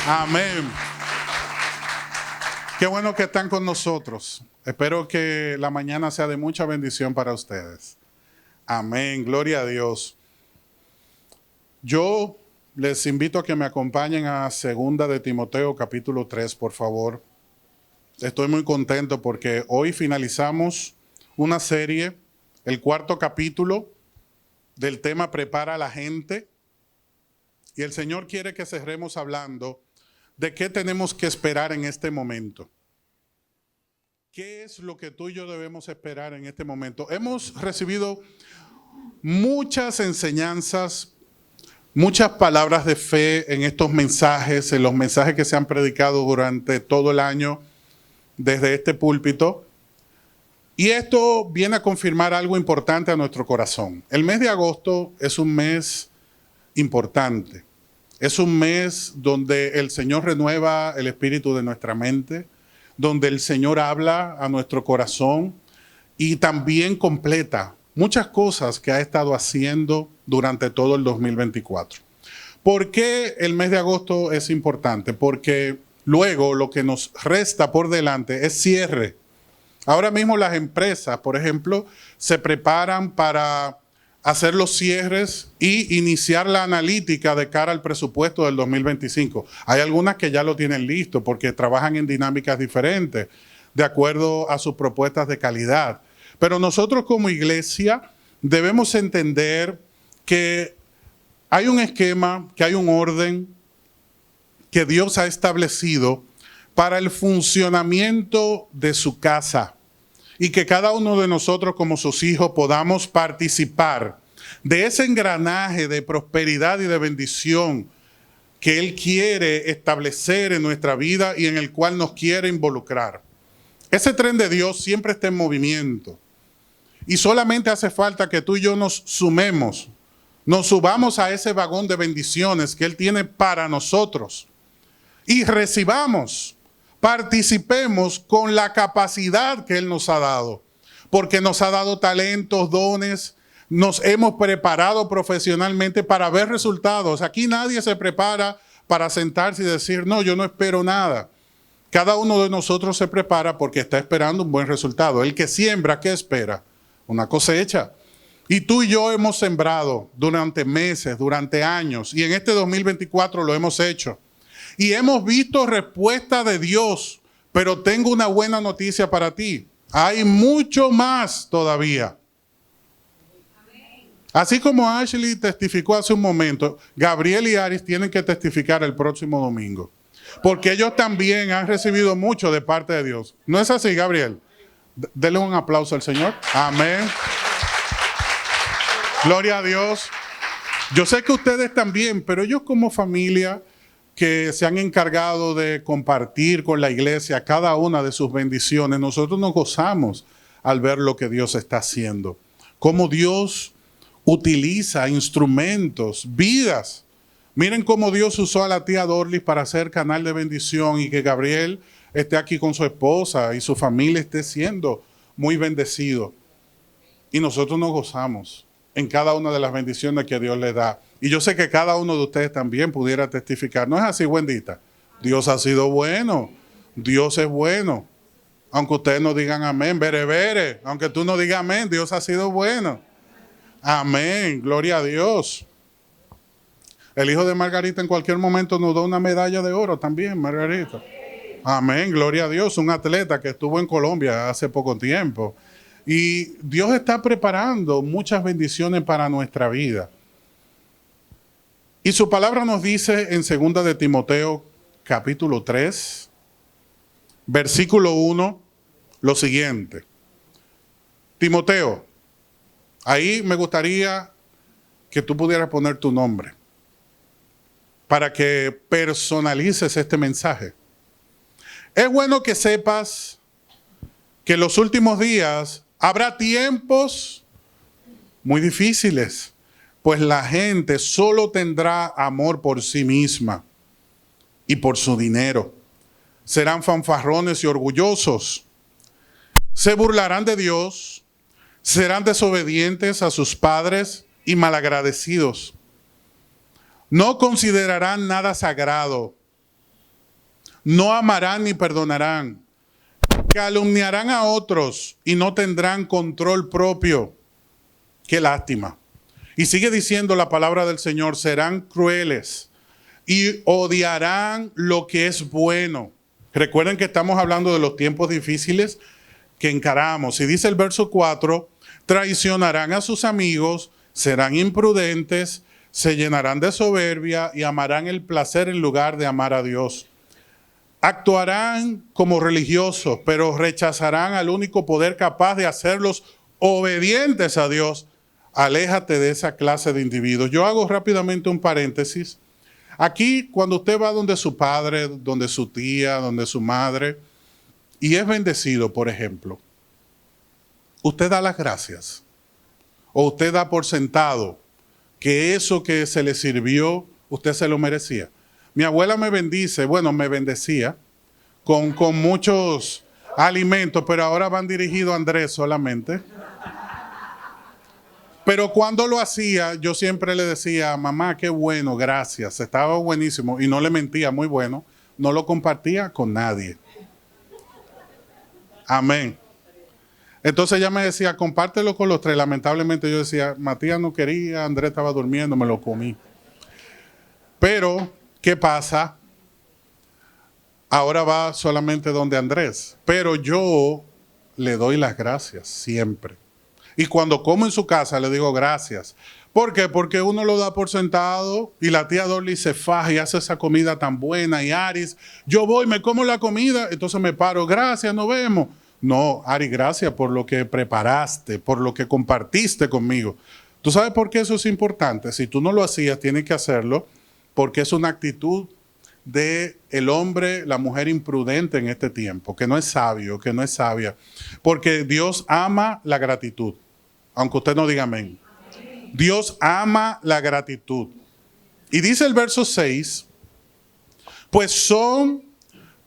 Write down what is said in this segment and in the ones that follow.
Amén. Qué bueno que están con nosotros. Espero que la mañana sea de mucha bendición para ustedes. Amén. Gloria a Dios. Yo les invito a que me acompañen a 2 de Timoteo, capítulo 3, por favor. Estoy muy contento porque hoy finalizamos una serie, el 4º capítulo del tema Prepara a la gente. Y el Señor quiere que cerremos hablando de qué tenemos que esperar en este momento. ¿Qué es lo que tú y yo debemos esperar en este momento? Hemos recibido muchas enseñanzas, muchas palabras de fe en estos mensajes, en los mensajes que se han predicado durante todo el año desde este púlpito. Y esto viene a confirmar algo importante a nuestro corazón. El mes de agosto es un mes importante. Es un mes donde el Señor renueva el espíritu de nuestra mente, donde el Señor habla a nuestro corazón y también completa muchas cosas que ha estado haciendo durante todo el 2024. ¿Por qué el mes de agosto es importante? Porque luego lo que nos resta por delante es cierre. Ahora mismo las empresas, por ejemplo, se preparan para hacer los cierres y iniciar la analítica de cara al presupuesto del 2025. Hay algunas que ya lo tienen listo porque trabajan en dinámicas diferentes, de acuerdo a sus propuestas de calidad. Pero nosotros como iglesia debemos entender que hay un esquema, que hay un orden que Dios ha establecido para el funcionamiento de su casa y que cada uno de nosotros como sus hijos podamos participar de ese engranaje de prosperidad y de bendición que Él quiere establecer en nuestra vida y en el cual nos quiere involucrar. Ese tren de Dios siempre está en movimiento y solamente hace falta que tú y yo nos sumemos, nos subamos a ese vagón de bendiciones que Él tiene para nosotros y recibamos, participemos con la capacidad que Él nos ha dado, porque nos ha dado talentos, dones, nos hemos preparado profesionalmente para ver resultados. Aquí nadie se prepara para sentarse y decir, no, yo no espero nada. Cada uno de nosotros se prepara porque está esperando un buen resultado. El que siembra, ¿qué espera? Una cosecha. Y tú y yo hemos sembrado durante meses, durante años, y en este 2024 lo hemos hecho. Y hemos visto respuesta de Dios, pero tengo una buena noticia para ti. Hay mucho más todavía. Así como Ashley testificó hace un momento, Gabriel y Aris tienen que testificar el próximo domingo. Porque ellos también han recibido mucho de parte de Dios. ¿No es así, Gabriel? Denle un aplauso al Señor. Amén. Gloria a Dios. Yo sé que ustedes también, pero ellos como familia que se han encargado de compartir con la iglesia cada una de sus bendiciones, nosotros nos gozamos al ver lo que Dios está haciendo. Cómo Dios utiliza instrumentos, vidas. Miren cómo Dios usó a la tía Dorlis para hacer canal de bendición y que Gabriel esté aquí con su esposa y su familia esté siendo muy bendecido. Y nosotros nos gozamos en cada una de las bendiciones que Dios le da. Y yo sé que cada uno de ustedes también pudiera testificar. ¿No es así, Wendita? Dios ha sido bueno. Dios es bueno. Aunque ustedes no digan amén, bere. Aunque tú no digas amén, Dios ha sido bueno. Amén. Gloria a Dios. El hijo de Margarita en cualquier momento nos da una medalla de oro también, Margarita. Amén. Gloria a Dios. Un atleta que estuvo en Colombia hace poco tiempo. Y Dios está preparando muchas bendiciones para nuestra vida. Y su palabra nos dice en 2 de Timoteo, capítulo 3, versículo 1, lo siguiente. Timoteo, ahí me gustaría que tú pudieras poner tu nombre para que personalices este mensaje. Es bueno que sepas que en los últimos días habrá tiempos muy difíciles. Pues la gente solo tendrá amor por sí misma y por su dinero. Serán fanfarrones y orgullosos. Se burlarán de Dios, serán desobedientes a sus padres y malagradecidos. No considerarán nada sagrado, no amarán ni perdonarán, calumniarán a otros y no tendrán control propio. Qué lástima. Y sigue diciendo la palabra del Señor, serán crueles y odiarán lo que es bueno. Recuerden que estamos hablando de los tiempos difíciles que encaramos. Y dice el verso 4, traicionarán a sus amigos, serán imprudentes, se llenarán de soberbia y amarán el placer en lugar de amar a Dios. Actuarán como religiosos, pero rechazarán al único poder capaz de hacerlos obedientes a Dios. Aléjate de esa clase de individuos. Yo hago rápidamente un paréntesis. Aquí, cuando usted va donde su padre, donde su tía, donde su madre, y es bendecido, por ejemplo, usted da las gracias. O usted da por sentado que eso que se le sirvió, usted se lo merecía. Mi abuela me bendice, bueno, me bendecía con muchos alimentos, pero ahora van dirigidos a Andrés solamente. Pero cuando lo hacía, yo siempre le decía, mamá, qué bueno, gracias, estaba buenísimo. Y no le mentía, muy bueno. No lo compartía con nadie. Amén. Entonces ella me decía, compártelo con los tres. Lamentablemente yo decía, Matías no quería, Andrés estaba durmiendo, me lo comí. Pero, ¿qué pasa? Ahora va solamente donde Andrés. Pero yo le doy las gracias siempre. Y cuando como en su casa le digo gracias. ¿Por qué? Porque uno lo da por sentado y la tía Dolly se faja y hace esa comida tan buena. Y Aris, yo voy, me como la comida, entonces me paro, gracias, nos vemos. No, Aris, gracias por lo que preparaste, por lo que compartiste conmigo. ¿Tú sabes por qué eso es importante? Si tú no lo hacías, tienes que hacerlo porque es una actitud de el hombre, la mujer imprudente en este tiempo, que no es sabio, que no es sabia. Porque Dios ama la gratitud. Aunque usted no diga amén. Dios ama la gratitud. Y dice el verso 6, pues son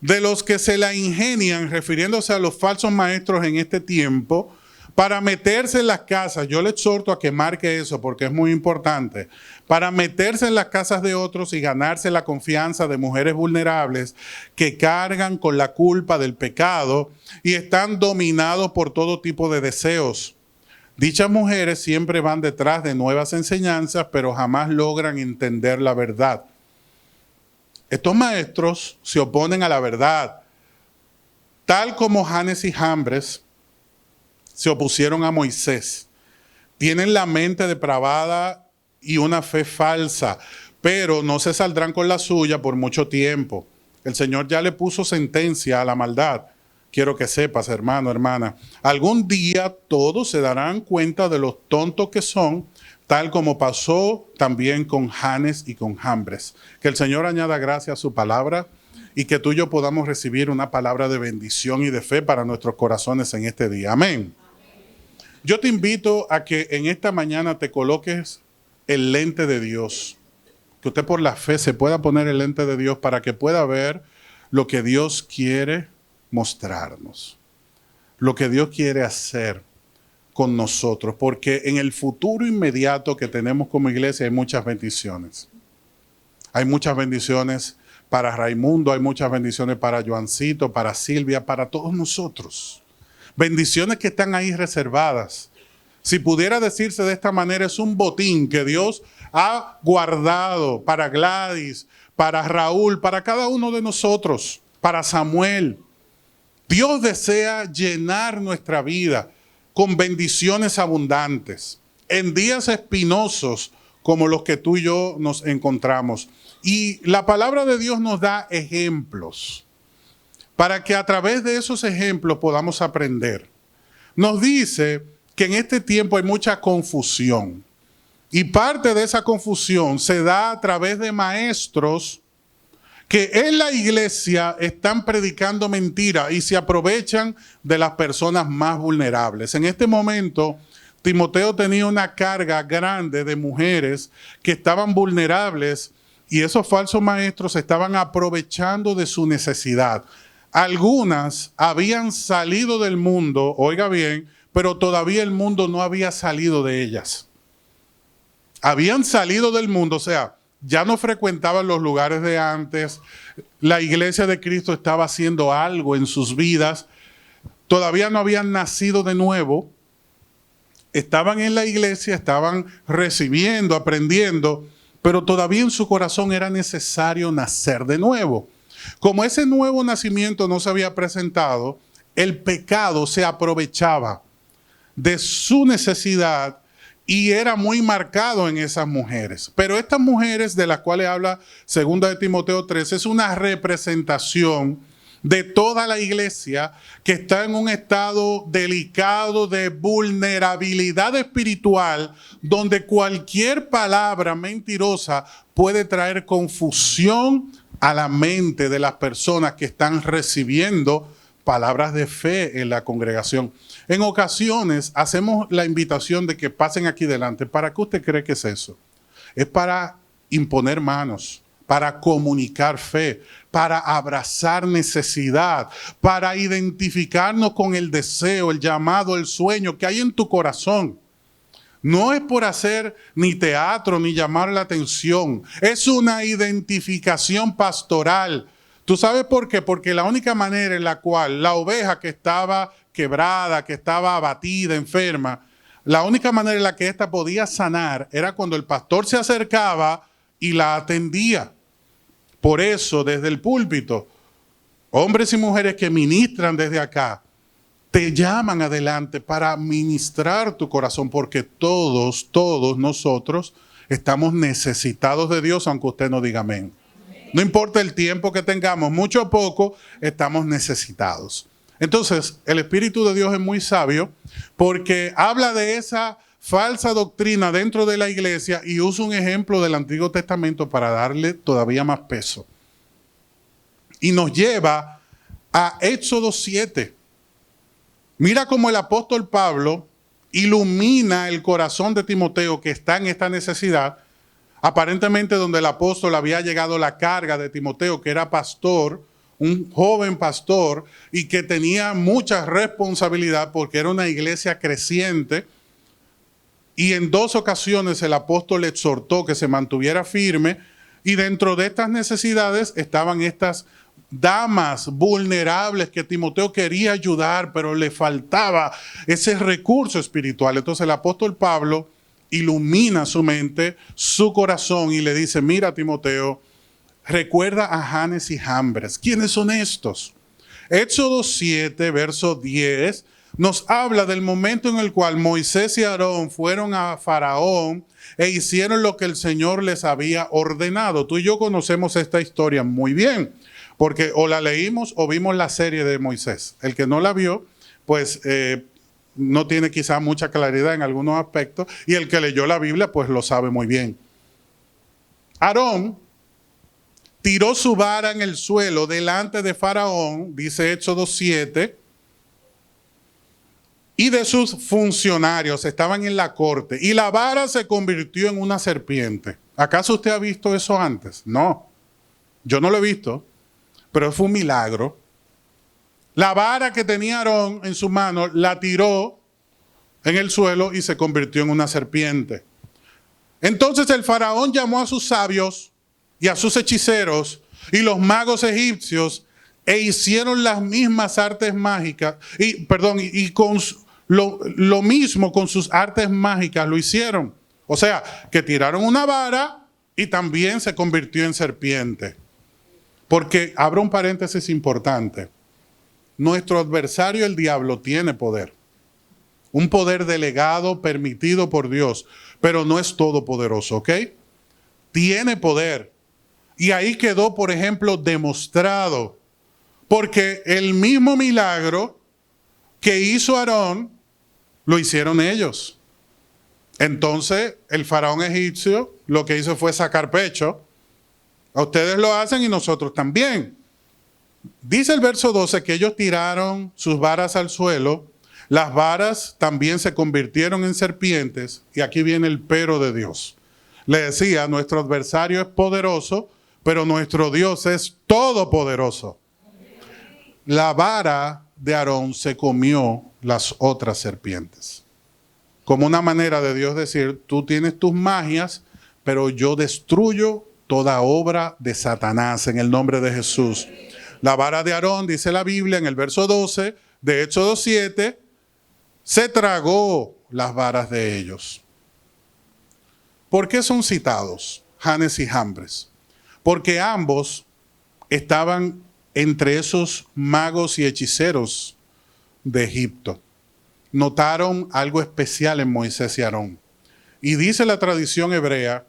de los que se la ingenian, refiriéndose a los falsos maestros en este tiempo, para meterse en las casas. Yo le exhorto a que marque eso porque es muy importante. Para meterse en las casas de otros y ganarse la confianza de mujeres vulnerables que cargan con la culpa del pecado y están dominados por todo tipo de deseos. Dichas mujeres siempre van detrás de nuevas enseñanzas, pero jamás logran entender la verdad. Estos maestros se oponen a la verdad, tal como Janes y Jambres se opusieron a Moisés. Tienen la mente depravada y una fe falsa, pero no se saldrán con la suya por mucho tiempo. El Señor ya le puso sentencia a la maldad. Quiero que sepas, hermano, hermana, algún día todos se darán cuenta de los tontos que son, tal como pasó también con Janes y con Jambres. Que el Señor añada gracia a su palabra y que tú y yo podamos recibir una palabra de bendición y de fe para nuestros corazones en este día. Amén. Yo te invito a que en esta mañana te coloques el lente de Dios. Que usted por la fe se pueda poner el lente de Dios para que pueda ver lo que Dios quiere mostrarnos, lo que Dios quiere hacer con nosotros, porque en el futuro inmediato que tenemos como iglesia hay muchas bendiciones. Hay muchas bendiciones para Raimundo, hay muchas bendiciones para Joancito, para Silvia, para todos nosotros. Bendiciones que están ahí reservadas. Si pudiera decirse de esta manera, es un botín que Dios ha guardado para Gladys, para Raúl, para cada uno de nosotros, para Samuel. Dios desea llenar nuestra vida con bendiciones abundantes, en días espinosos como los que tú y yo nos encontramos. Y la palabra de Dios nos da ejemplos para que a través de esos ejemplos podamos aprender. Nos dice que en este tiempo hay mucha confusión y parte de esa confusión se da a través de maestros que en la iglesia están predicando mentira y se aprovechan de las personas más vulnerables. En este momento, Timoteo tenía una carga grande de mujeres que estaban vulnerables y esos falsos maestros estaban aprovechando de su necesidad. Algunas habían salido del mundo, oiga bien, pero todavía el mundo no había salido de ellas. Habían salido del mundo, o sea, ya no frecuentaban los lugares de antes, la iglesia de Cristo estaba haciendo algo en sus vidas, todavía no habían nacido de nuevo, estaban en la iglesia, estaban recibiendo, aprendiendo, pero todavía en su corazón era necesario nacer de nuevo. Como ese nuevo nacimiento no se había presentado, el pecado se aprovechaba de su necesidad y era muy marcado en esas mujeres. Pero estas mujeres de las cuales habla 2 de Timoteo 3 es una representación de toda la iglesia que está en un estado delicado de vulnerabilidad espiritual, donde cualquier palabra mentirosa puede traer confusión a la mente de las personas que están recibiendo palabras de fe en la congregación. En ocasiones hacemos la invitación de que pasen aquí delante. ¿Para qué usted cree que es eso? Es para imponer manos, para comunicar fe, para abrazar necesidad, para identificarnos con el deseo, el llamado, el sueño que hay en tu corazón. No es por hacer ni teatro ni llamar la atención. Es una identificación pastoral. ¿Tú sabes por qué? Porque la única manera en la cual la oveja que estaba quebrada, que estaba abatida, enferma, la única manera en la que ésta podía sanar era cuando el pastor se acercaba y la atendía. Por eso, desde el púlpito, hombres y mujeres que ministran desde acá, te llaman adelante para ministrar tu corazón, porque todos nosotros estamos necesitados de Dios, aunque usted no diga amén. No importa el tiempo que tengamos, mucho o poco, estamos necesitados. Entonces, el Espíritu de Dios es muy sabio porque habla de esa falsa doctrina dentro de la iglesia y usa un ejemplo del Antiguo Testamento para darle todavía más peso. Y nos lleva a Éxodo 7. Mira cómo el apóstol Pablo ilumina el corazón de Timoteo que está en esta necesidad. Aparentemente donde el apóstol había llegado la carga de Timoteo, que era pastor, un joven pastor, y que tenía mucha responsabilidad porque era una iglesia creciente. Y en 2 ocasiones el apóstol le exhortó que se mantuviera firme. Y dentro de estas necesidades estaban estas damas vulnerables que Timoteo quería ayudar, pero le faltaba ese recurso espiritual. Entonces el apóstol Pablo ilumina su mente, su corazón y le dice, mira Timoteo, recuerda a Janes y Jambres. ¿Quiénes son estos? Éxodo 7, verso 10, nos habla del momento en el cual Moisés y Aarón fueron a Faraón e hicieron lo que el Señor les había ordenado. Tú y yo conocemos esta historia muy bien, porque o la leímos o vimos la serie de Moisés. El que no la vio, pues no tiene quizá mucha claridad en algunos aspectos, y el que leyó la Biblia pues lo sabe muy bien. Aarón tiró su vara en el suelo delante de Faraón, dice Éxodo 7, y de sus funcionarios, estaban en la corte, y la vara se convirtió en una serpiente. ¿Acaso usted ha visto eso antes? No, yo no lo he visto, pero fue un milagro. La vara que tenía Aarón en su mano la tiró en el suelo y se convirtió en una serpiente. Entonces el faraón llamó a sus sabios y a sus hechiceros y los egipcios e hicieron las mismas artes mágicas. Y con lo mismo con sus artes mágicas lo hicieron. O sea, que tiraron una vara y también se convirtió en serpiente. Porque, abro un paréntesis importante, nuestro adversario, el diablo, tiene poder. Un poder delegado, permitido por Dios, pero no es todopoderoso, ¿ok? Tiene poder. Y ahí quedó, por ejemplo, demostrado. Porque el mismo milagro que hizo Aarón, lo hicieron ellos. Entonces, el faraón egipcio lo que hizo fue sacar pecho. A ustedes lo hacen y nosotros también. Dice el verso 12 que ellos tiraron sus varas al suelo, las varas también se convirtieron en serpientes, y aquí viene el pero de Dios. Le decía, nuestro adversario es poderoso, pero nuestro Dios es todopoderoso. La vara de Aarón se comió las otras serpientes. Como una manera de Dios decir, tú tienes tus magias, pero yo destruyo toda obra de Satanás en el nombre de Jesús. La vara de Aarón, dice la Biblia en el verso 12 de Éxodo 7, se tragó las varas de ellos. ¿Por qué son citados Janes y Jambres? Porque ambos estaban entre esos magos y hechiceros de Egipto. Notaron algo especial en Moisés y Aarón. Y dice la tradición hebrea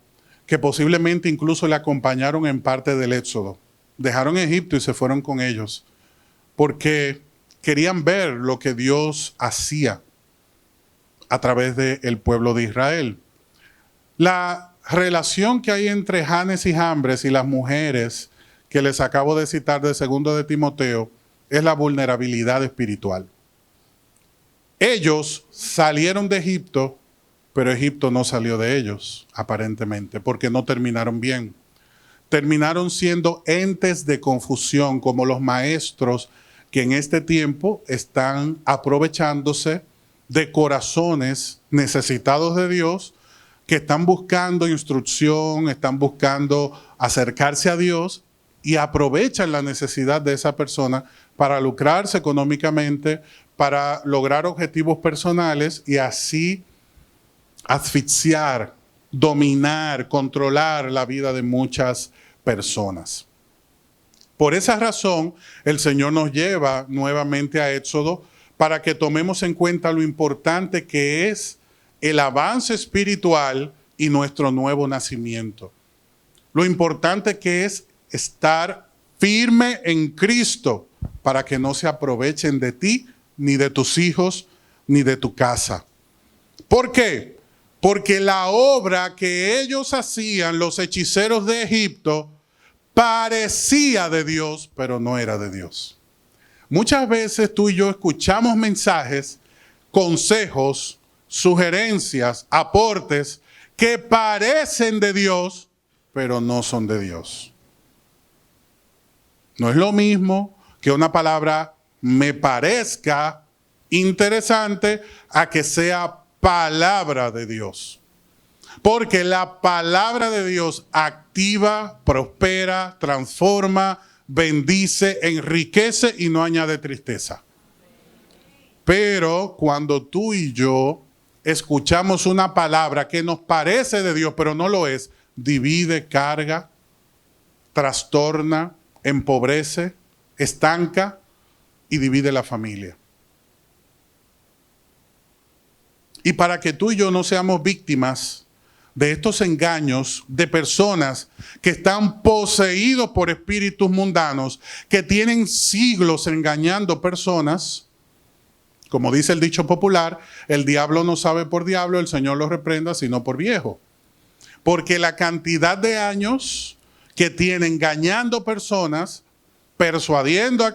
que posiblemente incluso le acompañaron en parte del éxodo. Dejaron Egipto y se fueron con ellos porque querían ver lo que Dios hacía a través del pueblo de Israel. La relación que hay entre Janes y Jambres y las mujeres que les acabo de citar de 2 de Timoteo es la vulnerabilidad espiritual. Ellos salieron de Egipto, pero Egipto no salió de ellos, aparentemente, porque no terminaron bien. Terminaron siendo entes de confusión, como los maestros que en este tiempo están aprovechándose de corazones necesitados de Dios, que están buscando instrucción, están buscando acercarse a Dios y aprovechan la necesidad de esa persona para lucrarse económicamente, para lograr objetivos personales y así asfixiar, dominar, controlar la vida de muchas personas. Por esa razón, el Señor nos lleva nuevamente a Éxodo para que tomemos en cuenta lo importante que es el avance espiritual y nuestro nuevo nacimiento. Lo importante que es estar firme en Cristo para que no se aprovechen de ti, ni de tus hijos, ni de tu casa. ¿Por qué? Porque la obra que ellos hacían, los hechiceros de Egipto, parecía de Dios, pero no era de Dios. Muchas veces tú y yo escuchamos mensajes, consejos, sugerencias, aportes que parecen de Dios, pero no son de Dios. No es lo mismo que una palabra me parezca interesante a que sea palabra de Dios. Porque la palabra de Dios activa, prospera, transforma, bendice, enriquece y no añade tristeza. Pero cuando tú y yo escuchamos una palabra que nos parece de Dios, pero no lo es, divide, carga, trastorna, empobrece, estanca y divide la familia. Y para que tú y yo no seamos víctimas de estos engaños de personas que están poseídos por espíritus mundanos, que tienen siglos engañando personas, como dice el dicho popular, el diablo no sabe por diablo, el Señor lo reprenda, sino por viejo. Porque la cantidad de años que tiene engañando personas, persuadiendo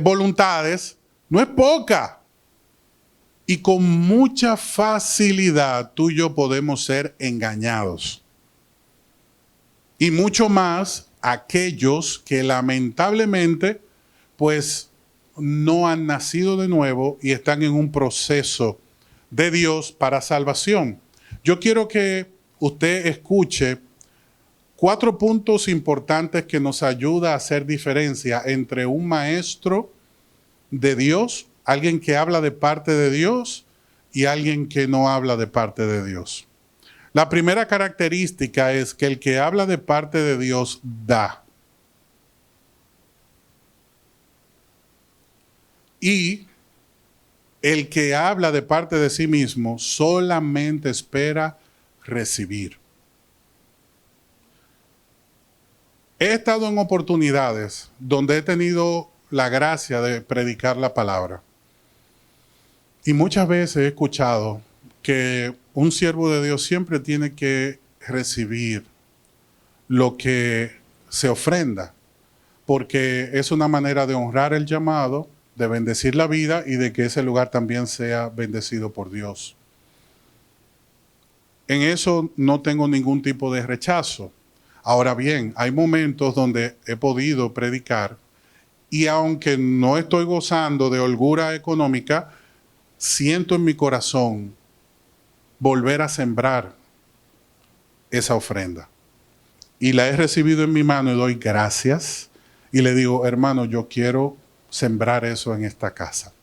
voluntades, no es poca. Y con mucha facilidad tú y yo podemos ser engañados. Y mucho más aquellos que lamentablemente pues no han nacido de nuevo y están en un proceso de Dios para salvación. Yo quiero que usted escuche 4 puntos importantes que nos ayudan a hacer diferencia entre un maestro de Dios, alguien que habla de parte de Dios y alguien que no habla de parte de Dios. La primera característica es que el que habla de parte de Dios da. Y el que habla de parte de sí mismo solamente espera recibir. He estado en oportunidades donde he tenido la gracia de predicar la palabra. Y muchas veces he escuchado que un siervo de Dios siempre tiene que recibir lo que se ofrenda, porque es una manera de honrar el llamado, de bendecir la vida y de que ese lugar también sea bendecido por Dios. En eso no tengo ningún tipo de rechazo. Ahora bien, hay momentos donde he podido predicar y aunque no estoy gozando de holgura económica, siento en mi corazón volver a sembrar esa ofrenda. Y la he recibido en mi mano y doy gracias. Y le digo, hermano, yo quiero sembrar eso en esta casa.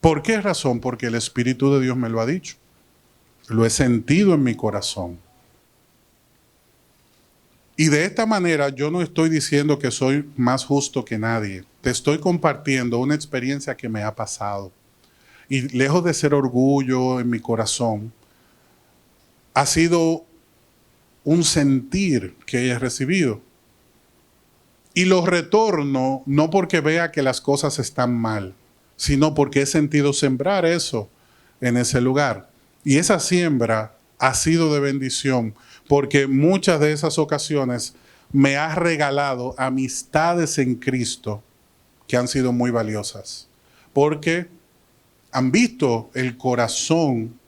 ¿Por qué razón? Porque el Espíritu de Dios me lo ha dicho. Lo he sentido en mi corazón. Y de esta manera yo no estoy diciendo que soy más justo que nadie. Te estoy compartiendo una experiencia que me ha pasado. Y lejos de ser orgullo en mi corazón, ha sido un sentir que he recibido. Y lo retorno no porque vea que las cosas están mal, sino porque he sentido sembrar eso en ese lugar. Y esa siembra ha sido de bendición, porque muchas de esas ocasiones me ha regalado amistades en Cristo que han sido muy valiosas, porque han visto el corazón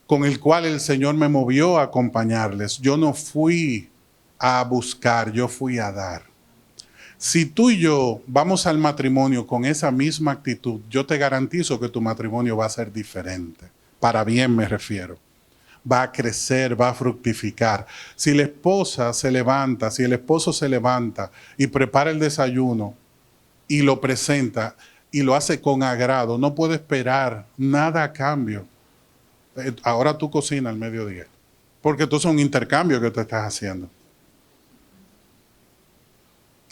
con el cual el Señor me movió a acompañarles. Yo no fui a buscar, yo fui a dar. Si tú y yo vamos al matrimonio con esa misma actitud, yo te garantizo que tu matrimonio va a ser diferente. Para bien me refiero. Va a crecer, va a fructificar. Si la esposa se levanta, si el esposo se levanta y prepara el desayuno y lo presenta y lo hace con agrado, no puede esperar nada a cambio. Ahora tú cocinas al mediodía, porque esto es un intercambio que tú estás haciendo.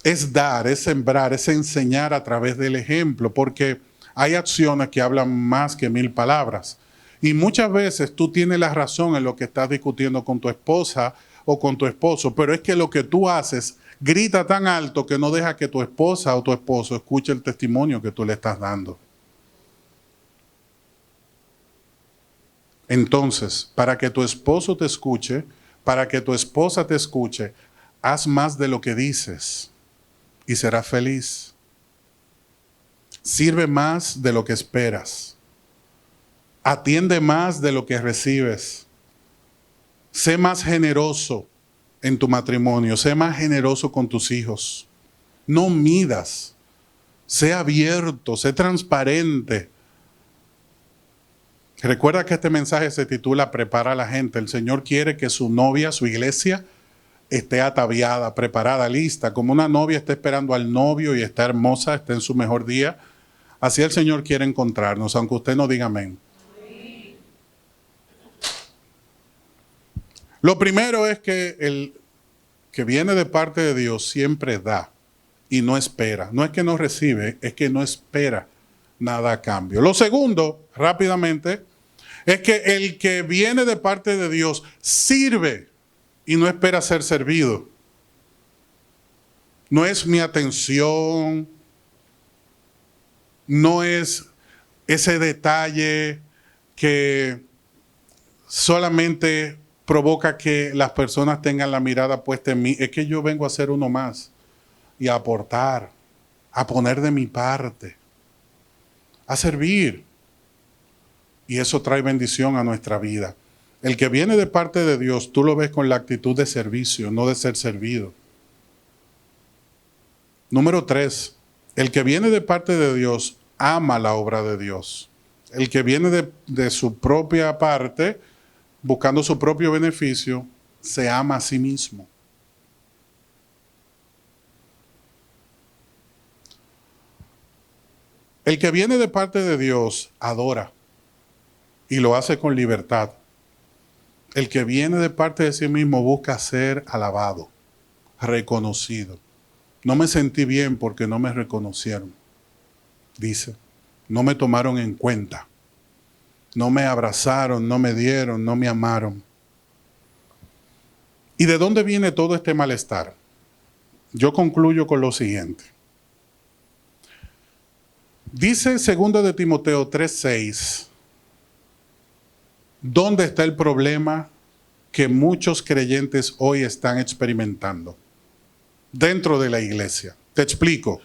Es dar, es sembrar, es enseñar a través del ejemplo, porque hay acciones que hablan más que 1000 palabras. Y muchas veces tú tienes la razón en lo que estás discutiendo con tu esposa o con tu esposo, pero es que lo que tú haces grita tan alto que no deja que tu esposa o tu esposo escuche el testimonio que tú le estás dando. Entonces, para que tu esposo te escuche, para que tu esposa te escuche, haz más de lo que dices y serás feliz. Sirve más de lo que esperas. Atiende más de lo que recibes. Sé más generoso en tu matrimonio. Sé más generoso con tus hijos. No midas. Sé abierto, sé transparente. Recuerda que este mensaje se titula Prepara a la gente. El Señor quiere que su novia, su iglesia, esté ataviada, preparada, lista. Como una novia está esperando al novio y está hermosa, está en su mejor día. Así el Señor quiere encontrarnos, aunque usted no diga amén. Lo primero es que el que viene de parte de Dios siempre da y no espera. No es que no recibe, es que no espera nada a cambio. Lo segundo, rápidamente, es que el que viene de parte de Dios sirve y no espera ser servido. No es mi atención, no es ese detalle que solamente provoca que las personas tengan la mirada puesta en mí. Es que yo vengo a ser uno más y a aportar, a poner de mi parte, a servir. Y eso trae bendición a nuestra vida. El que viene de parte de Dios, tú lo ves con la actitud de servicio, no de ser servido. Número 3, el que viene de parte de Dios ama la obra de Dios. El que viene de su propia parte, buscando su propio beneficio, se ama a sí mismo. El que viene de parte de Dios adora y lo hace con libertad. El que viene de parte de sí mismo busca ser alabado, reconocido. No me sentí bien porque no me reconocieron, dice. No me tomaron en cuenta. No me abrazaron, no me dieron, no me amaron. ¿Y de dónde viene todo este malestar? Yo concluyo con lo siguiente. Dice 2 de Timoteo 3:6, ¿dónde está el problema que muchos creyentes hoy están experimentando? Dentro de la iglesia. Te explico.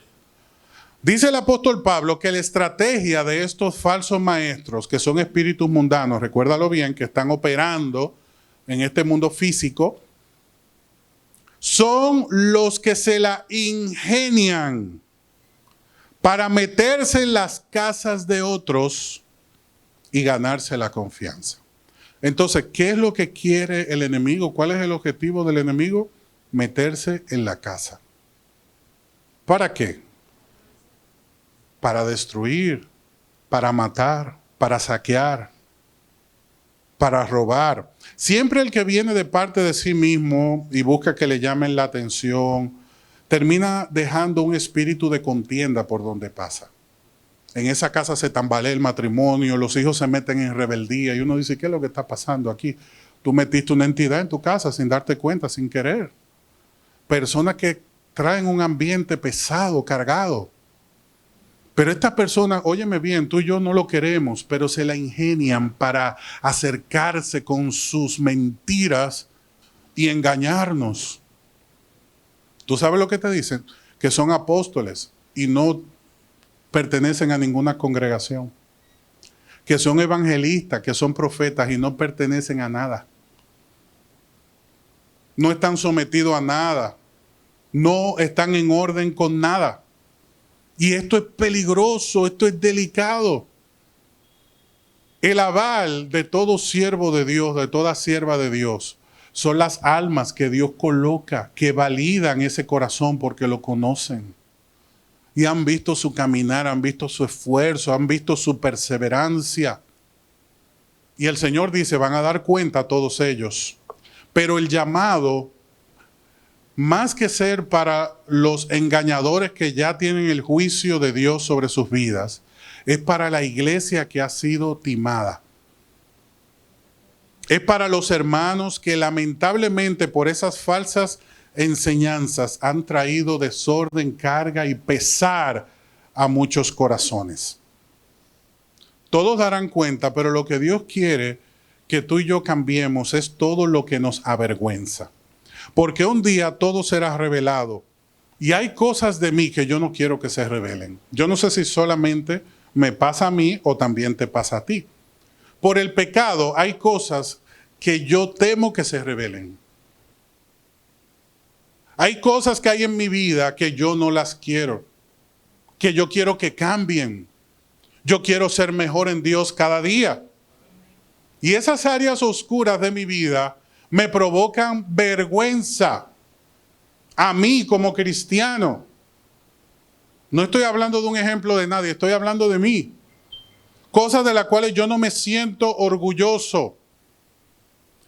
Dice el apóstol Pablo que la estrategia de estos falsos maestros, que son espíritus mundanos, recuérdalo bien, que están operando en este mundo físico, son los que se la ingenian para meterse en las casas de otros y ganarse la confianza. Entonces, ¿qué es lo que quiere el enemigo? ¿Cuál es el objetivo del enemigo? Meterse en la casa. ¿Para qué? Para destruir, para matar, para saquear, para robar. Siempre el que viene de parte de sí mismo y busca que le llamen la atención, termina dejando un espíritu de contienda por donde pasa. En esa casa se tambalea el matrimonio, los hijos se meten en rebeldía y uno dice, ¿qué es lo que está pasando aquí? Tú metiste una entidad en tu casa sin darte cuenta, sin querer. Personas que traen un ambiente pesado, cargado. Pero estas personas, óyeme bien, tú y yo no lo queremos, pero se la ingenian para acercarse con sus mentiras y engañarnos. ¿Tú sabes lo que te dicen? Que son apóstoles y no pertenecen a ninguna congregación. Que son evangelistas, que son profetas y no pertenecen a nada. No están sometidos a nada. No están en orden con nada. Y esto es peligroso, esto es delicado. El aval de todo siervo de Dios, de toda sierva de Dios, son las almas que Dios coloca, que validan ese corazón porque lo conocen. Y han visto su caminar, han visto su esfuerzo, han visto su perseverancia. Y el Señor dice, van a dar cuenta a todos ellos. Pero el llamado, más que ser para los engañadores que ya tienen el juicio de Dios sobre sus vidas, es para la iglesia que ha sido timada. Es para los hermanos que lamentablemente por esas falsas enseñanzas han traído desorden, carga y pesar a muchos corazones. Todos darán cuenta, pero lo que Dios quiere que tú y yo cambiemos es todo lo que nos avergüenza. Porque un día todo será revelado. Y hay cosas de mí que yo no quiero que se revelen. Yo no sé si solamente me pasa a mí o también te pasa a ti. Por el pecado hay cosas que yo temo que se revelen. Hay cosas que hay en mi vida que yo no las quiero. Que yo quiero que cambien. Yo quiero ser mejor en Dios cada día. Y esas áreas oscuras de mi vida me provocan vergüenza a mí como cristiano. No estoy hablando de un ejemplo de nadie, estoy hablando de mí. Cosas de las cuales yo no me siento orgulloso.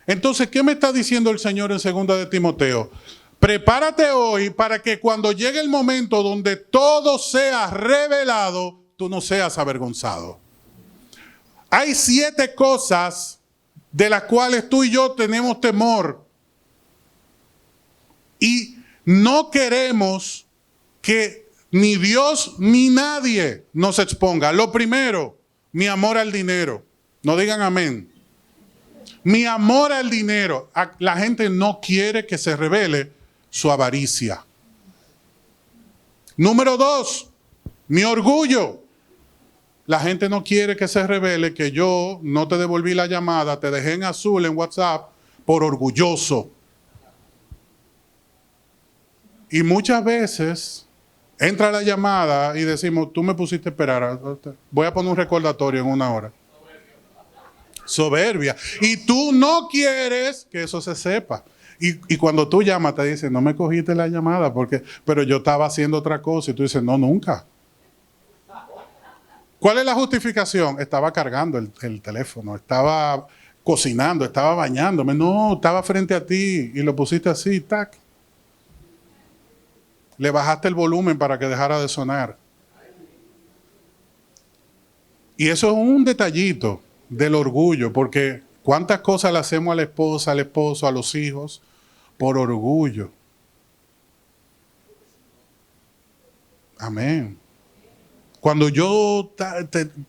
Entonces, ¿qué me está diciendo el Señor en 2 de Timoteo? Prepárate hoy para que cuando llegue el momento donde todo sea revelado, tú no seas avergonzado. Hay 7 cosas de las cuales tú y yo tenemos temor. Y no queremos que ni Dios ni nadie nos exponga. Lo primero, mi amor al dinero. No digan amén. Mi amor al dinero. La gente no quiere que se revele su avaricia. Número 2, mi orgullo. La gente no quiere que se revele que yo no te devolví la llamada, te dejé en azul en WhatsApp por orgulloso. Y muchas veces entra la llamada y decimos, tú me pusiste a esperar, voy a poner un recordatorio en 1 hora. Soberbia. Y tú no quieres que eso se sepa. Y cuando tú llamas te dicen, no me cogiste la llamada, pero yo estaba haciendo otra cosa. Y tú dices, no, nunca. ¿Cuál es la justificación? Estaba cargando el teléfono, estaba cocinando, estaba bañándome. No, estaba frente a ti y lo pusiste así, tac. Le bajaste el volumen para que dejara de sonar. Y eso es un detallito del orgullo, porque cuántas cosas le hacemos a la esposa, al esposo, a los hijos, por orgullo. Amén. Cuando yo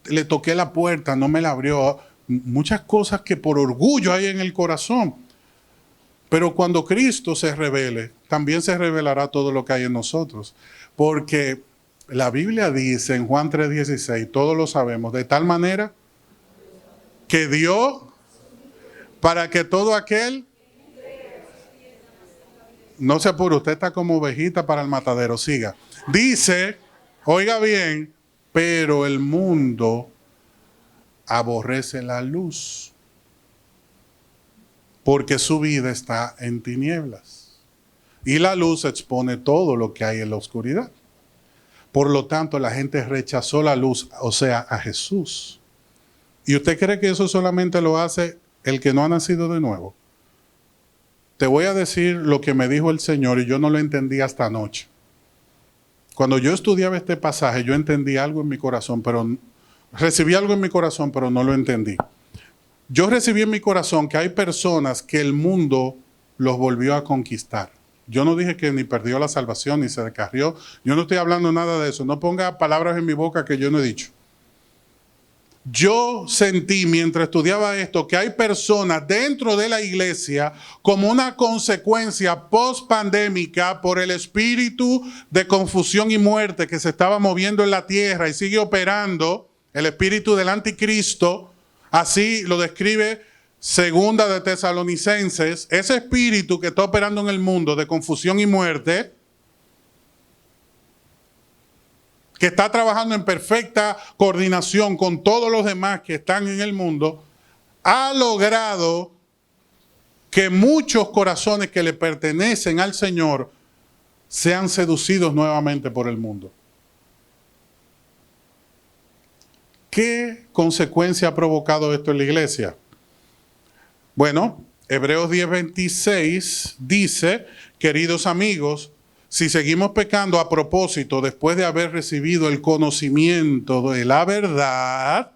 le toqué la puerta, no me la abrió. Muchas cosas que por orgullo hay en el corazón. Pero cuando Cristo se revele, también se revelará todo lo que hay en nosotros. Porque la Biblia dice en Juan 3:16, todos lo sabemos, de tal manera que dio para que todo aquel... No se apure, usted está como ovejita para el matadero, siga. Dice, oiga bien, pero el mundo aborrece la luz. porque su vida está en tinieblas. Y la luz expone todo lo que hay en la oscuridad. Por lo tanto, la gente rechazó la luz, o sea, a Jesús. ¿Y usted cree que eso solamente lo hace el que no ha nacido de nuevo? Te voy a decir lo que me dijo el Señor y yo no lo entendí hasta anoche. Cuando yo estudiaba este pasaje, yo entendí algo en mi corazón, recibí algo en mi corazón, pero no lo entendí. Yo recibí en mi corazón que hay personas que el mundo los volvió a conquistar. Yo no dije que ni perdió la salvación, ni se descarrió. Yo no estoy hablando nada de eso. No ponga palabras en mi boca que yo no he dicho. Yo sentí mientras estudiaba esto que hay personas dentro de la iglesia como una consecuencia post-pandémica por el espíritu de confusión y muerte que se estaba moviendo en la tierra y sigue operando, el espíritu del anticristo, así lo describe Segunda de Tesalonicenses, ese espíritu que está operando en el mundo de confusión y muerte, que está trabajando en perfecta coordinación con todos los demás que están en el mundo, ha logrado que muchos corazones que le pertenecen al Señor sean seducidos nuevamente por el mundo. ¿Qué consecuencia ha provocado esto en la iglesia? Bueno, Hebreos 10:26 dice, queridos amigos, si seguimos pecando a propósito después de haber recibido el conocimiento de la verdad,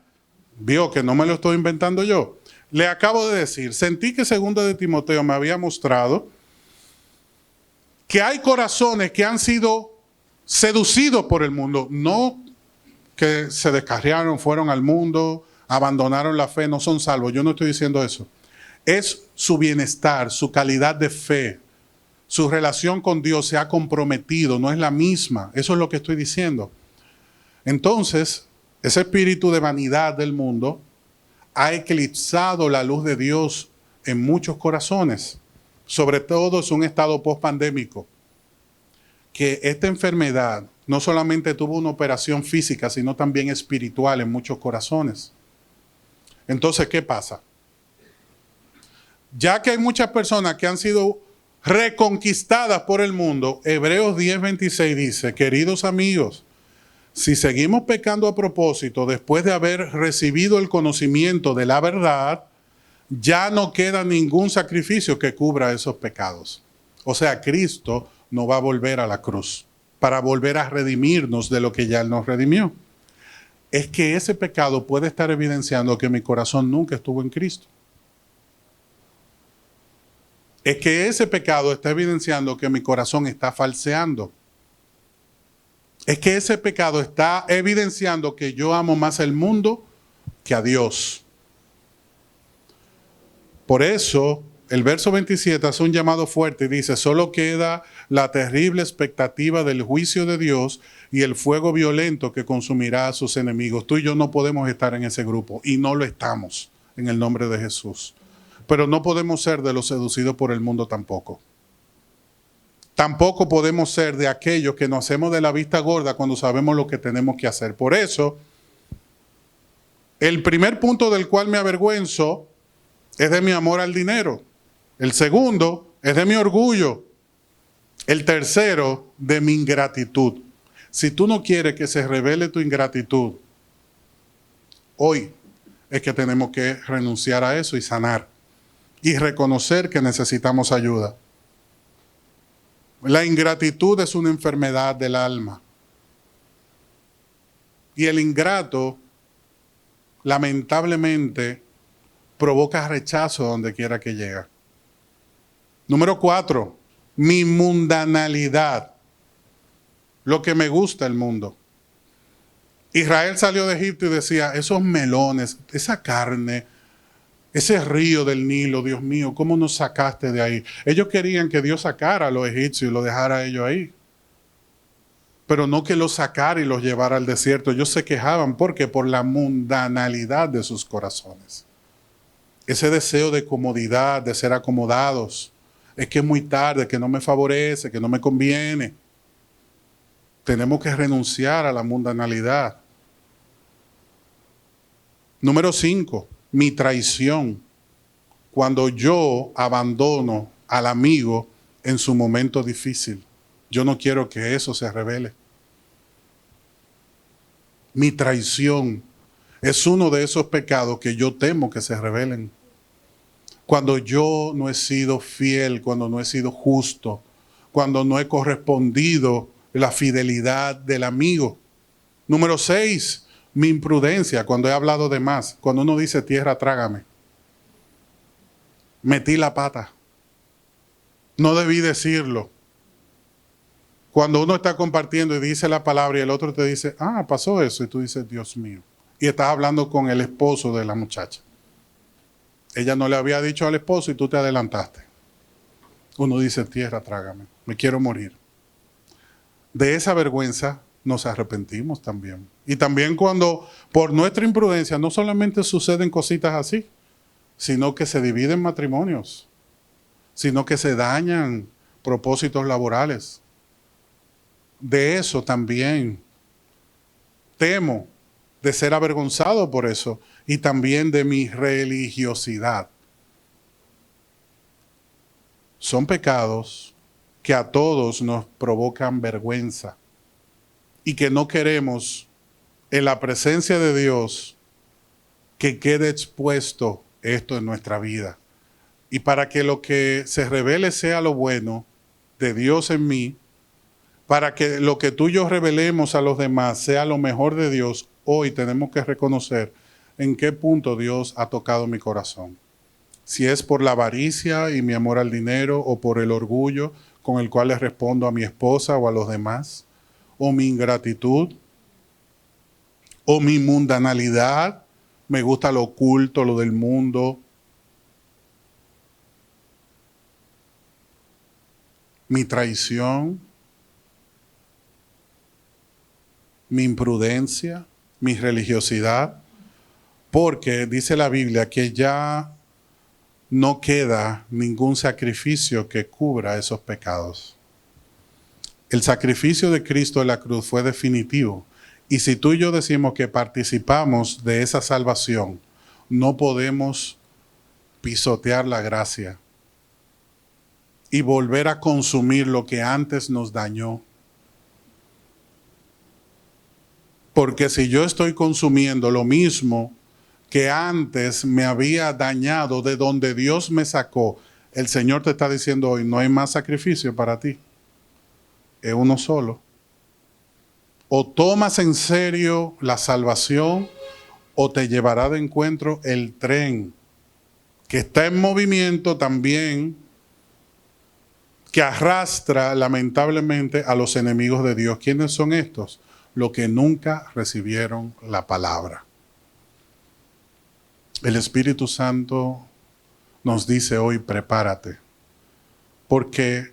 vio que no me lo estoy inventando yo. Le acabo de decir, sentí que Segunda de Timoteo me había mostrado que hay corazones que han sido seducidos por el mundo, no que se descarriaron, fueron al mundo, abandonaron la fe, no son salvos. Yo no estoy diciendo eso. Es su bienestar, su calidad de fe. Su relación con Dios se ha comprometido, no es la misma. Eso es lo que estoy diciendo. Entonces, ese espíritu de vanidad del mundo ha eclipsado la luz de Dios en muchos corazones. Sobre todo es un estado post-pandémico. Que esta enfermedad no solamente tuvo una operación física, sino también espiritual en muchos corazones. Entonces, ¿qué pasa? Ya que hay muchas personas que han sido reconquistadas por el mundo, Hebreos 10:26 dice, queridos amigos, si seguimos pecando a propósito después de haber recibido el conocimiento de la verdad, ya no queda ningún sacrificio que cubra esos pecados. O sea, Cristo no va a volver a la cruz para volver a redimirnos de lo que ya Él nos redimió. Es que ese pecado puede estar evidenciando que mi corazón nunca estuvo en Cristo. Es que ese pecado está evidenciando que mi corazón está falseando. Es que ese pecado está evidenciando que yo amo más el mundo que a Dios. Por eso, el verso 27 hace un llamado fuerte y dice, solo queda la terrible expectativa del juicio de Dios y el fuego violento que consumirá a sus enemigos. Tú y yo no podemos estar en ese grupo y no lo estamos en el nombre de Jesús. Pero no podemos ser de los seducidos por el mundo tampoco. Tampoco podemos ser de aquellos que nos hacemos de la vista gorda cuando sabemos lo que tenemos que hacer. Por eso, el primer punto del cual me avergüenzo es de mi amor al dinero. El segundo es de mi orgullo. El tercero, de mi ingratitud. Si tú no quieres que se revele tu ingratitud, hoy es que tenemos que renunciar a eso y sanar. Y reconocer que necesitamos ayuda. La ingratitud es una enfermedad del alma. Y el ingrato, lamentablemente, provoca rechazo donde quiera que llega. Número 4, mi mundanalidad. Lo que me gusta el mundo. Israel salió de Egipto y decía, esos melones, esa carne, ese río del Nilo, Dios mío, ¿cómo nos sacaste de ahí? Ellos querían que Dios sacara a los egipcios y los dejara a ellos ahí. Pero no que los sacara y los llevara al desierto. Ellos se quejaban. ¿Por qué? Por la mundanalidad de sus corazones. Ese deseo de comodidad, de ser acomodados. Es que es muy tarde, que no me favorece, que no me conviene. Tenemos que renunciar a la mundanalidad. Número 5. Mi traición. cuando yo abandono al amigo en su momento difícil. Yo no quiero que eso se revele. Mi traición es uno de esos pecados que yo temo que se revelen. Cuando yo no he sido fiel, cuando no he sido justo, cuando no he correspondido la fidelidad del amigo. Número 6, mi imprudencia, cuando he hablado de más. Cuando uno dice tierra, trágame. Metí la pata. No debí decirlo. Cuando uno está compartiendo y dice la palabra y el otro te dice, ah, pasó eso, y tú dices, Dios mío. Y estás hablando con el esposo de la muchacha. Ella no le había dicho al esposo y tú te adelantaste. Uno dice, tierra, trágame, me quiero morir. De esa vergüenza nos arrepentimos también. Y también cuando por nuestra imprudencia no solamente suceden cositas así, sino que se dividen matrimonios, sino que se dañan propósitos laborales. De eso también temo, de ser avergonzado por eso, y también de mi religiosidad. Son pecados que a todos nos provocan vergüenza y que no queremos en la presencia de Dios que quede expuesto esto en nuestra vida. Y para que lo que se revele sea lo bueno de Dios en mí, para que lo que tú y yo revelemos a los demás sea lo mejor de Dios, hoy tenemos que reconocer en qué punto Dios ha tocado mi corazón. Si es por la avaricia y mi amor al dinero, o por el orgullo con el cual le respondo a mi esposa o a los demás, o mi ingratitud, o mi mundanalidad, me gusta lo oculto, lo del mundo, mi traición, mi imprudencia, mi religiosidad, porque dice la Biblia que ya no queda ningún sacrificio que cubra esos pecados. El sacrificio de Cristo en la cruz fue definitivo. Y si tú y yo decimos que participamos de esa salvación, no podemos pisotear la gracia y volver a consumir lo que antes nos dañó. Porque si yo estoy consumiendo lo mismo que antes me había dañado, de donde Dios me sacó, el Señor te está diciendo hoy, no hay más sacrificio para ti. Es uno solo. O tomas en serio la salvación, o te llevará de encuentro el tren que está en movimiento también, que arrastra lamentablemente a los enemigos de Dios. ¿Quiénes son estos? Los que nunca recibieron la palabra. El Espíritu Santo nos dice hoy, prepárate, porque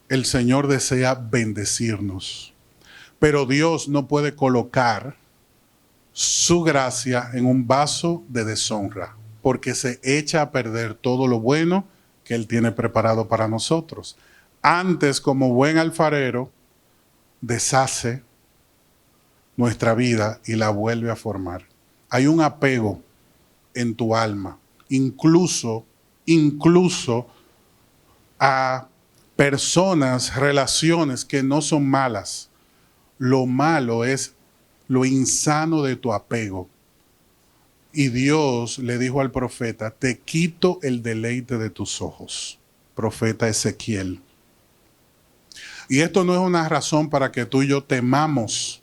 el Señor desea bendecirnos. Pero Dios no puede colocar su gracia en un vaso de deshonra, porque se echa a perder todo lo bueno que Él tiene preparado para nosotros. Antes, como buen alfarero, deshace nuestra vida y la vuelve a formar. Hay un apego en tu alma, incluso a personas, relaciones que no son malas. Lo malo es lo insano de tu apego. Y Dios le dijo al profeta, te quito el deleite de tus ojos. Profeta Ezequiel. Y esto no es una razón para que tú y yo temamos,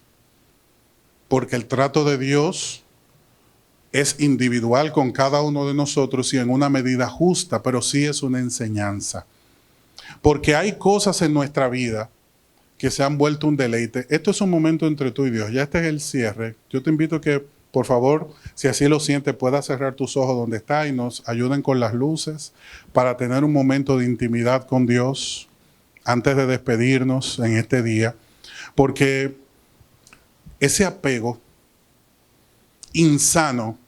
porque el trato de Dios es individual con cada uno de nosotros y en una medida justa, pero sí es una enseñanza. Porque hay cosas en nuestra vida que se han vuelto un deleite. Esto es un momento entre tú y Dios. Ya este es el cierre. Yo te invito a que, por favor, si así lo sientes, puedas cerrar tus ojos donde está y nos ayuden con las luces para tener un momento de intimidad con Dios antes de despedirnos en este día. Porque ese apego insano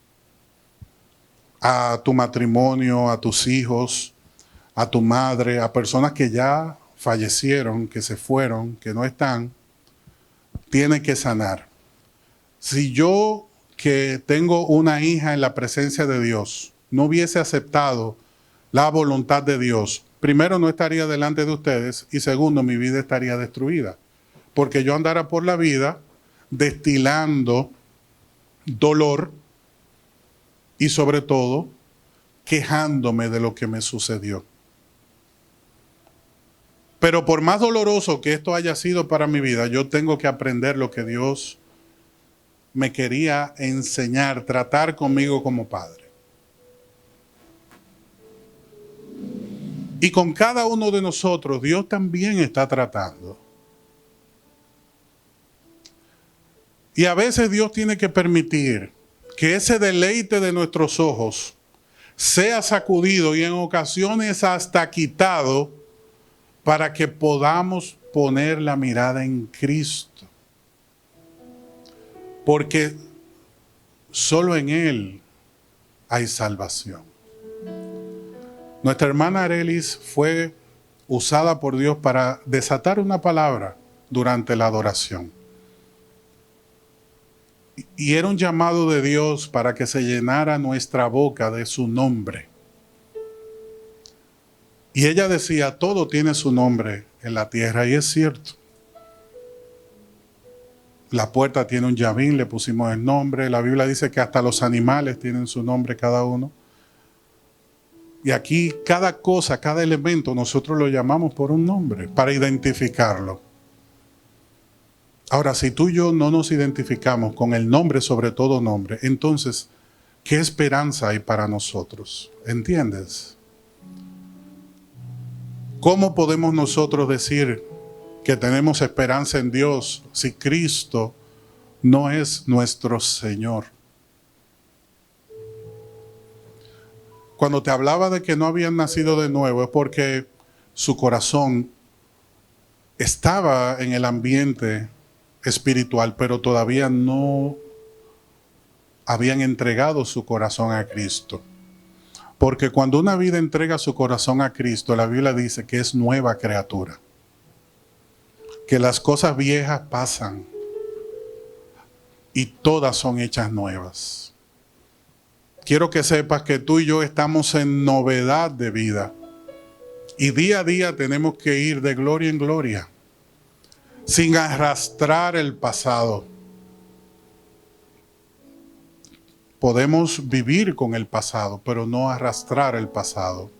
a tu matrimonio, a tus hijos, a tu madre, a personas que ya fallecieron, que se fueron, que no están, tiene que sanar. Si yo, que tengo una hija en la presencia de Dios, no hubiese aceptado la voluntad de Dios, primero no estaría delante de ustedes y segundo mi vida estaría destruida. Porque yo andara por la vida destilando dolor y sobre todo quejándome de lo que me sucedió. Pero por más doloroso que esto haya sido para mi vida, yo tengo que aprender lo que Dios me quería enseñar, tratar conmigo como padre. Y con cada uno de nosotros, Dios también está tratando. Y a veces Dios tiene que permitir que ese deleite de nuestros ojos sea sacudido y en ocasiones hasta quitado para que podamos poner la mirada en Cristo. Porque solo en Él hay salvación. Nuestra hermana Arelis fue usada por Dios para desatar una palabra durante la adoración. Y era un llamado de Dios para que se llenara nuestra boca de su nombre. Y ella decía, todo tiene su nombre en la tierra, y es cierto. La puerta tiene un llavín, le pusimos el nombre. La Biblia dice que hasta los animales tienen su nombre cada uno. Y aquí cada cosa, cada elemento, nosotros lo llamamos por un nombre, para identificarlo. Ahora, si tú y yo no nos identificamos con el nombre, sobre todo nombre, entonces, ¿qué esperanza hay para nosotros? ¿Entiendes? ¿Cómo podemos nosotros decir que tenemos esperanza en Dios si Cristo no es nuestro Señor? Cuando te hablaba de que no habían nacido de nuevo, es porque su corazón estaba en el ambiente espiritual, pero todavía no habían entregado su corazón a Cristo. Porque cuando una vida entrega su corazón a Cristo, la Biblia dice que es nueva criatura. Que las cosas viejas pasan y todas son hechas nuevas. Quiero que sepas que tú y yo estamos en novedad de vida. Y día a día tenemos que ir de gloria en gloria, sin arrastrar el pasado. Podemos vivir con el pasado, pero no arrastrar el pasado.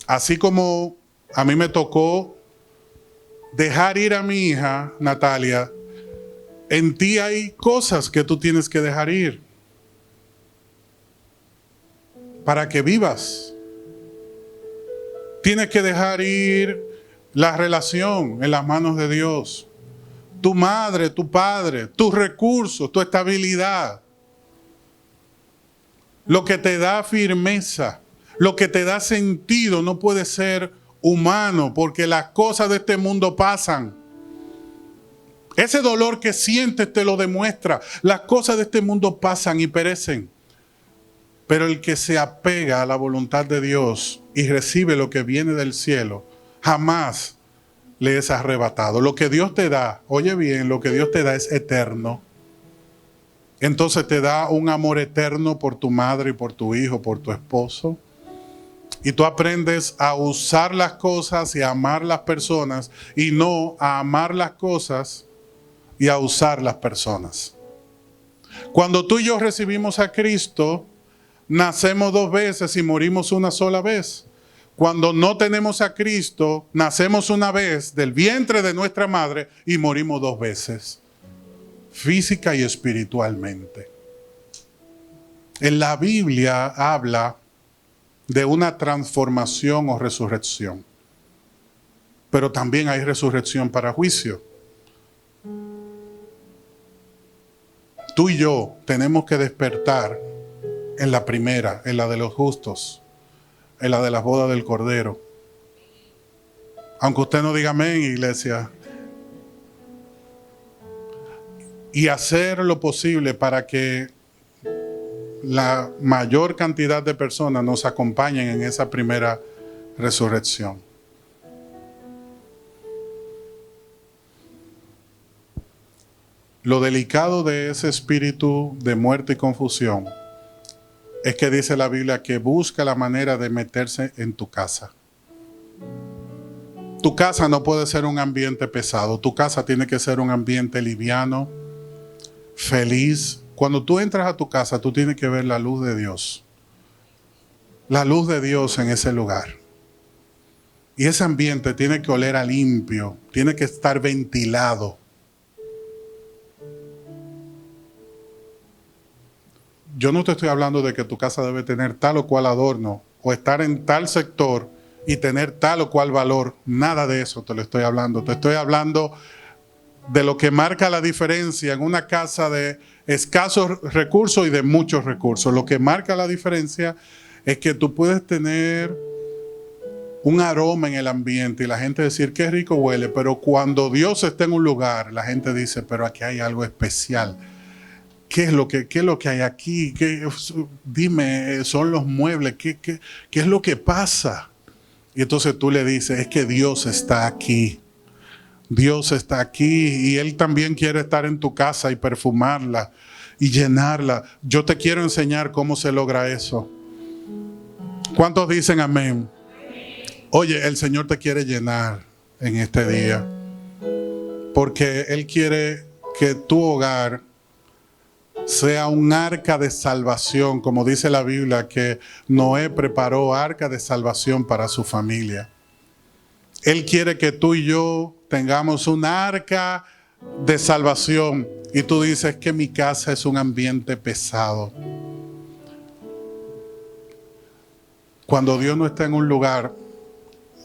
Así como a mí me tocó dejar ir a mi hija, Natalia, en ti hay cosas que tú tienes que dejar ir para que vivas. Tienes que dejar ir la relación en las manos de Dios. Tu madre, tu padre, tus recursos, tu estabilidad. Lo que te da firmeza, lo que te da sentido no puede ser humano, porque las cosas de este mundo pasan. Ese dolor que sientes te lo demuestra. Las cosas de este mundo pasan y perecen. Pero el que se apega a la voluntad de Dios y recibe lo que viene del cielo, jamás le es arrebatado. Lo que Dios te da, oye bien, lo que Dios te da es eterno. Entonces te da un amor eterno por tu madre y por tu hijo, por tu esposo. Y tú aprendes a usar las cosas y a amar las personas y no a amar las cosas y a usar las personas. Cuando tú y yo recibimos a Cristo, nacemos dos veces y morimos una sola vez. Cuando no tenemos a Cristo, nacemos una vez del vientre de nuestra madre y morimos dos veces, física y espiritualmente. En la Biblia habla de una transformación o resurrección, pero también hay resurrección para juicio. Tú y yo tenemos que despertar en la primera, en la de los justos, en la de las bodas del Cordero. Aunque usted no diga amén, iglesia. Y hacer lo posible para que la mayor cantidad de personas nos acompañen en esa primera resurrección. Lo delicado de ese espíritu de muerte y confusión es que dice la Biblia que busca la manera de meterse en tu casa. Tu casa no puede ser un ambiente pesado. Tu casa tiene que ser un ambiente liviano, feliz. Cuando tú entras a tu casa, tú tienes que ver la luz de Dios. La luz de Dios en ese lugar. Y ese ambiente tiene que oler a limpio, tiene que estar ventilado. Yo no te estoy hablando de que tu casa debe tener tal o cual adorno, o estar en tal sector y tener tal o cual valor. Nada de eso te lo estoy hablando. Te estoy hablando de lo que marca la diferencia en una casa de escasos recursos y de muchos recursos. Lo que marca la diferencia es que tú puedes tener un aroma en el ambiente y la gente decir qué rico huele, pero cuando Dios está en un lugar, la gente dice, pero aquí hay algo especial. ¿Qué es lo que hay aquí? Dime, son los muebles, ¿qué es lo que pasa? Y entonces tú le dices, es que Dios está aquí. Dios está aquí y Él también quiere estar en tu casa y perfumarla y llenarla. Yo te quiero enseñar cómo se logra eso. ¿Cuántos dicen amén? Oye, el Señor te quiere llenar en este día, porque Él quiere que tu hogar sea un arca de salvación, como dice la Biblia, que Noé preparó arca de salvación para su familia. Él quiere que tú y yo tengamos un arca de salvación. Y tú dices que mi casa es un ambiente pesado. Cuando Dios no está en un lugar,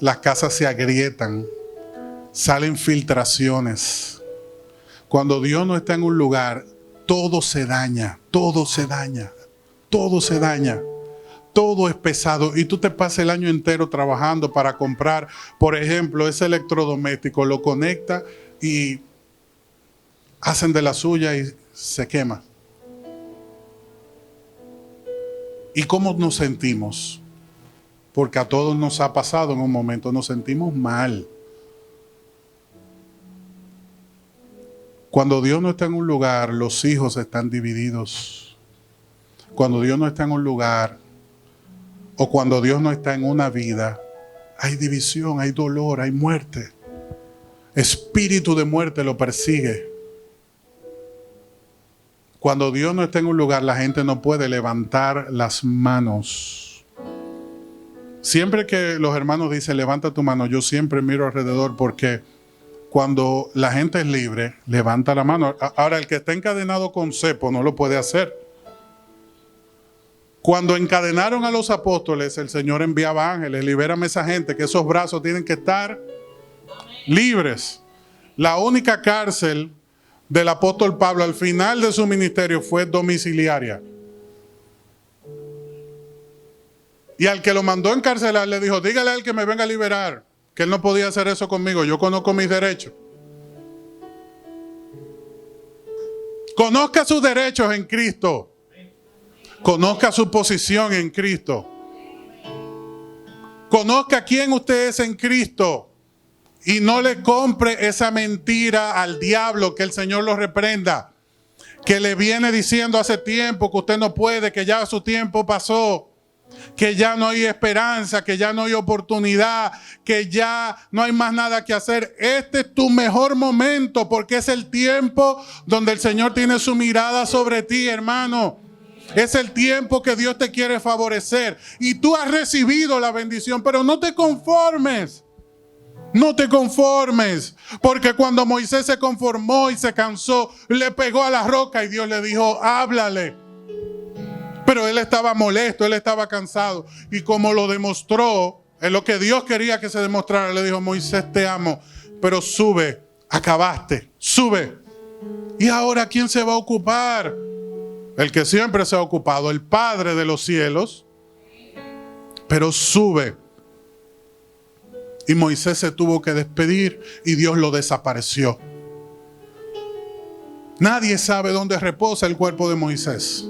las casas se agrietan, salen filtraciones. Cuando Dios no está en un lugar, todo se daña, todo se daña, todo se daña. Todo es pesado y tú te pasas el año entero trabajando para comprar, por ejemplo, ese electrodoméstico, lo conecta y hacen de la suya y se quema. ¿Y cómo nos sentimos? Porque a todos nos ha pasado en un momento, nos sentimos mal. Cuando Dios no está en un lugar, los hijos están divididos. Cuando Dios no está en un lugar, o cuando Dios no está en una vida, hay división, hay dolor, hay muerte. Espíritu de muerte lo persigue. Cuando Dios no está en un lugar, la gente no puede levantar las manos. Siempre que los hermanos dicen, levanta tu mano, yo siempre miro alrededor porque cuando la gente es libre, levanta la mano. Ahora, el que está encadenado con cepo no lo puede hacer. Cuando encadenaron a los apóstoles, el Señor enviaba ángeles, libérame a esa gente, que esos brazos tienen que estar libres. La única cárcel del apóstol Pablo al final de su ministerio fue domiciliaria. Y al que lo mandó a encarcelar le dijo, dígale a él que me venga a liberar, que él no podía hacer eso conmigo, yo conozco mis derechos. Conozca sus derechos en Cristo. Conozca su posición en Cristo. Conozca quién usted es en Cristo. Y no le compre esa mentira al diablo, que el Señor lo reprenda. Que le viene diciendo hace tiempo que usted no puede, que ya su tiempo pasó. Que ya no hay esperanza, que ya no hay oportunidad, que ya no hay más nada que hacer. Este es tu mejor momento porque es el tiempo donde el Señor tiene su mirada sobre ti, hermano. Es el tiempo que Dios te quiere favorecer. Y tú has recibido la bendición, pero no te conformes. No te conformes. Porque cuando Moisés se conformó y se cansó, le pegó a la roca y Dios le dijo, háblale. Pero él estaba molesto, él estaba cansado. Y como lo demostró, en lo que Dios quería que se demostrara, le dijo, Moisés, te amo, pero sube, acabaste, sube. ¿Y ahora quién se va a ocupar? El que siempre se ha ocupado, el Padre de los cielos. Pero sube. Y Moisés se tuvo que despedir y Dios lo desapareció. Nadie sabe dónde reposa el cuerpo de Moisés.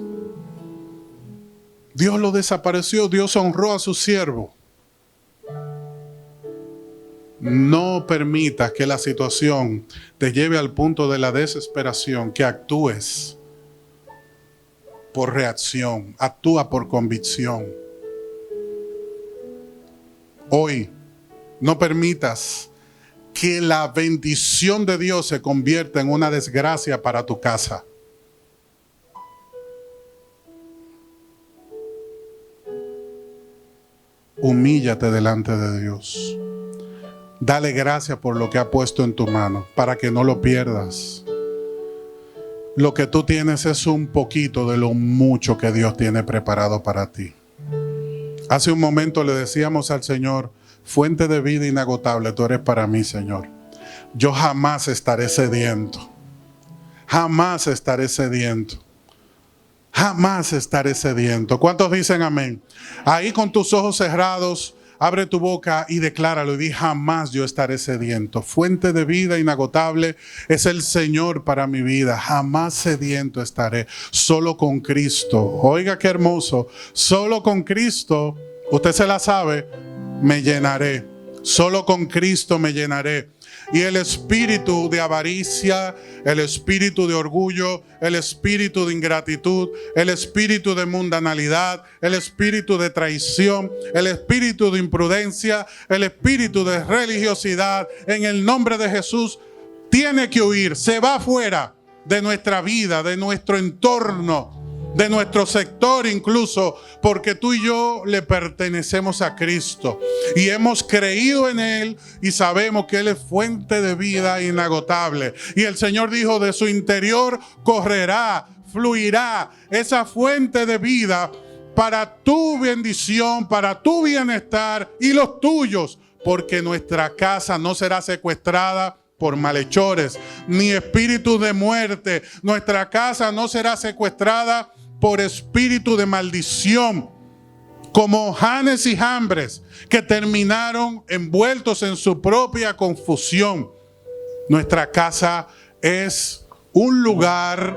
Dios lo desapareció, Dios honró a su siervo. No permitas que la situación te lleve al punto de la desesperación, que actúes. por reacción, actúa por convicción. Hoy, no permitas que la bendición de Dios se convierta en una desgracia para tu casa. Humíllate delante de Dios. Dale gracias por lo que ha puesto en tu mano, para que no lo pierdas. Lo que tú tienes es un poquito de lo mucho que Dios tiene preparado para ti. Hace un momento le decíamos al Señor: fuente de vida inagotable, tú eres para mí, Señor. Yo jamás estaré sediento. Jamás estaré sediento. Jamás estaré sediento. ¿Cuántos dicen amén? Ahí con tus ojos cerrados, abre tu boca y decláralo y di: jamás yo estaré sediento. Fuente de vida inagotable es el Señor para mi vida. Jamás sediento estaré. Solo con Cristo. Oiga qué hermoso. Solo con Cristo, usted se la sabe, me llenaré. Solo con Cristo me llenaré. Y el espíritu de avaricia, el espíritu de orgullo, el espíritu de ingratitud, el espíritu de mundanalidad, el espíritu de traición, el espíritu de imprudencia, el espíritu de religiosidad, en el nombre de Jesús, tiene que huir. Se va fuera de nuestra vida, de nuestro entorno, de nuestro sector incluso, porque tú y yo le pertenecemos a Cristo y hemos creído en Él y sabemos que Él es fuente de vida inagotable. Y el Señor dijo: de su interior correrá, fluirá esa fuente de vida para tu bendición, para tu bienestar y los tuyos, porque nuestra casa no será secuestrada por malhechores, ni espíritus de muerte. Nuestra casa no será secuestrada por espíritu de maldición, como Janes y Jambres, que terminaron envueltos en su propia confusión. Nuestra casa es un lugar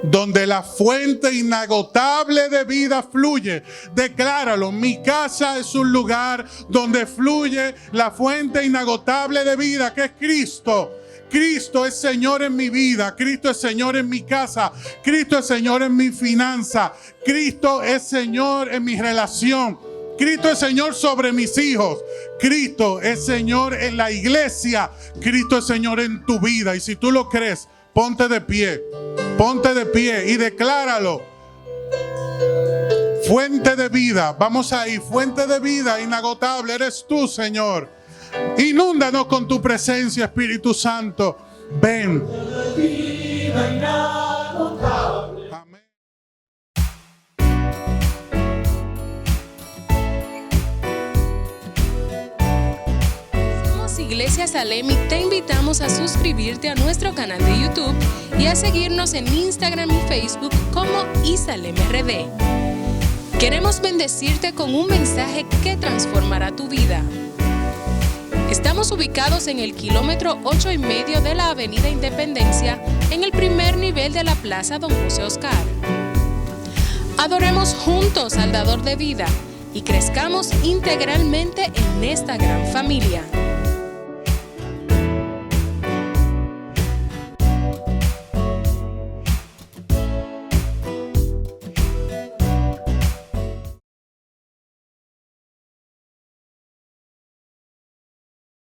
donde la fuente inagotable de vida fluye. Decláralo: mi casa es un lugar donde fluye la fuente inagotable de vida, que es Cristo. Cristo es Señor en mi vida, Cristo es Señor en mi casa, Cristo es Señor en mi finanza, Cristo es Señor en mi relación, Cristo es Señor sobre mis hijos, Cristo es Señor en la iglesia, Cristo es Señor en tu vida. Y si tú lo crees, ponte de pie y decláralo. Fuente de vida, vamos ahí, fuente de vida inagotable eres tú, Señor. Inúndanos con tu presencia, Espíritu Santo. Ven. Amén. Somos Iglesia Salem y te invitamos a suscribirte a nuestro canal de YouTube y a seguirnos en Instagram y Facebook como iSalem RD. Queremos bendecirte con un mensaje que transformará tu vida. Estamos ubicados en el kilómetro 8,5 de la Avenida Independencia, en el primer nivel de la Plaza Don José Oscar. Adoremos juntos al Dador de vida y crezcamos integralmente en esta gran familia.